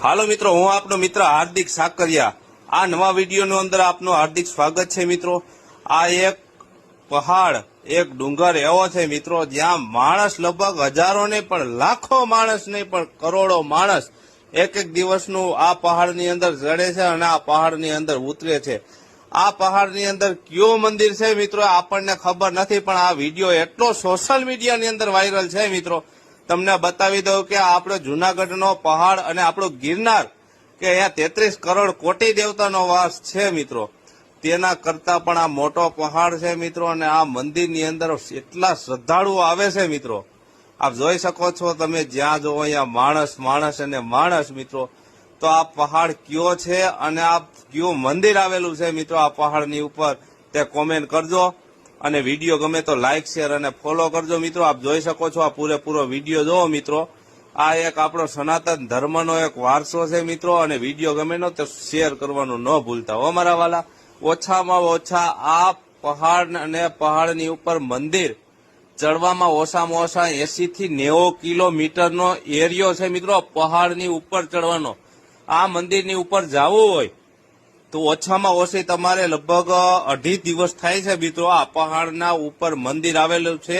હાલો મિત્રો, હું આપનો મિત્ર હાર્દિક સાકરિયા. આ નવા વિડીયોનો અંદર આપનું હાર્દિક સ્વાગત છે મિત્રો. આ એક પહાડ, એક ડુંગર એવો છે મિત્રો, જ્યાં માણસ લગભગ હજારો નહીં પણ લાખો માણસ નહીં પણ કરોડો માણસ એક એક દિવસનું આ પહાડની અંદર ચડે છે અને આ પહાડની અંદર ઉતરે છે. આ પહાડની અંદર કયો મંદિર છે મિત્રો આપણને ખબર નથી, પણ આ વિડીયો એટલો સોશિયલ મીડિયાની અંદર વાયરલ છે મિત્રો. તમને બતાવી દઉં કે આપણો જુનાગઢનો પહાડ અને આપણો ગિરનાર કે અહીંયા 33 કરોડ કોટી દેવતાનો વાસ છે મિત્રો. તેના કરતા પણ આ મોટો પહાડ છે મિત્રો. અને આ મંદિરની અંદર એટલા શ્રદ્ધાળુઓ આવે છે મિત્રો. આપ જોઈ શકો છો, તમે જ્યાં જોવો અહીંયા માણસ માણસ અને માણસ મિત્રો. તો આ પહાડ કયો છે અને આ કયું મંદિર આવેલું છે મિત્રો આ પહાડની ઉપર, તે કોમેન્ટ કરજો. અને વિડીયો ગમે તો લાઇક, શેર અને ફોલો કરજો મિત્રો. આપ જોઈ શકો છો, આ પૂરેપૂરો વિડીયો જોવો મિત્રો. આ એક આપણો સનાતન ધર્મનો એક વારસો છે મિત્રો. અને વિડીયો ગમે તો શેર કરવાનું ન ભૂલતા હો મારા વાલા. ઓછામાં ઓછા આ પહાડ અને પહાડની ઉપર મંદિર ચડવામાં ઓછામાં ઓછા 80 થી 90 કિલોમીટરનો એરિયો છે મિત્રો પહાડની ઉપર ચડવાનો. આ મંદિરની ઉપર જવું હોય તો ઓછામાં ઓછી તમારે લગભગ 2.5 દિવસ થાય છે મિત્રો. આ પહાડના ઉપર મંદિર આવેલું છે